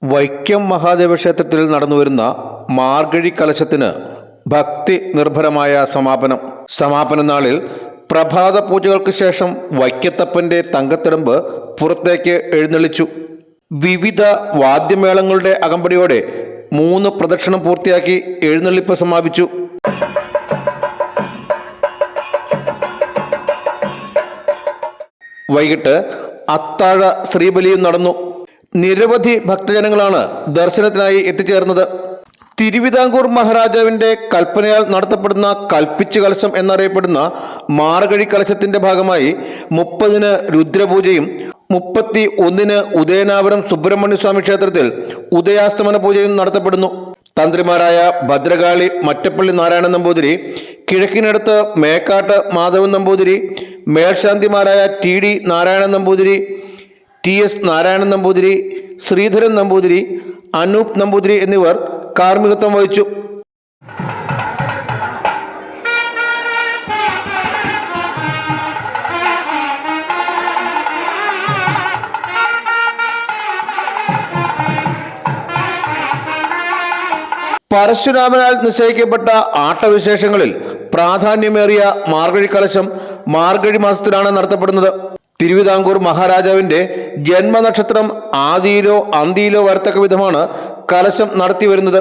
വൈക്കം മഹാദേവ ക്ഷേത്രത്തിൽ നടന്നുവരുന്ന മാർഗഴി കലശത്തിന് ഭക്തി നിർഭരമായ സമാപന നാളിൽ പ്രഭാത പൂജകൾക്ക് ശേഷം വൈക്കത്തപ്പൻ്റെ തങ്കത്തിടമ്പ് പുറത്തേക്ക് എഴുന്നള്ളിച്ചു. വിവിധ വാദ്യമേളങ്ങളുടെ അകമ്പടിയോടെ 3 പ്രദക്ഷിണം പൂർത്തിയാക്കി എഴുന്നള്ളിപ്പ് സമാപിച്ചു. വൈകിട്ട് അത്താഴ ശ്രീബലിയും നടന്നു. നിരവധി ഭക്തജനങ്ങളാണ് ദർശനത്തിനായി എത്തിച്ചേർന്നത്. തിരുവിതാംകൂർ മഹാരാജാവിൻ്റെ കൽപ്പനയാൽ നടത്തപ്പെടുന്ന കൽപ്പിച്ചു കലശം എന്നറിയപ്പെടുന്ന മാർഗഴി കലശത്തിൻ്റെ ഭാഗമായി 30-ന് രുദ്രപൂജയും 31-ന് ഉദയനാപുരം സുബ്രഹ്മണ്യ സ്വാമി ക്ഷേത്രത്തിൽ ഉദയാസ്തമന പൂജയും നടത്തപ്പെടുന്നു. തന്ത്രിമാരായ ഭദ്രകാളി മറ്റപ്പള്ളി നാരായണൻ നമ്പൂതിരി, കിഴക്കിനടുത്ത് മേക്കാട്ട് മാധവൻ നമ്പൂതിരി, മേൽശാന്തിമാരായ TD നാരായണൻ നമ്പൂതിരി, TS നാരായണൻ നമ്പൂതിരി, ശ്രീധരൻ നമ്പൂതിരി, അനൂപ് നമ്പൂതിരി എന്നിവർ കാർമ്മികത്വം വഹിച്ചു. പരശുരാമനാൽ നിശ്ചയിക്കപ്പെട്ട ആട്ടവിശേഷങ്ങളിൽ പ്രാധാന്യമേറിയ മാർഗഴി കലശം മാർഗഴി മാസത്തിലാണ് നടത്തപ്പെടുന്നത്. തിരുവിതാംകൂർ മഹാരാജാവിൻ്റെ ജന്മനക്ഷത്രം ആദിയിലോ അന്തിയിലോ വരത്തക്ക വിധമാണ് കലശം നടത്തി വരുന്നത്.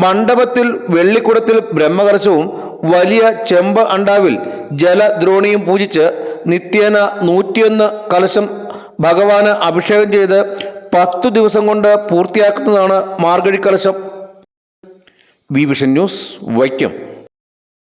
മണ്ഡപത്തിൽ വെള്ളിക്കുടത്തിൽ ബ്രഹ്മകലശവും വലിയ ചെമ്പ് അണ്ടാവിൽ ജലദ്രോണിയും പൂജിച്ച് നിത്യേന 101 കലശം ഭഗവാന് അഭിഷേകം ചെയ്ത് 10 ദിവസം കൊണ്ട് പൂർത്തിയാക്കുന്നതാണ് മാർഗഴി കലശം. Vision news, Vaikom.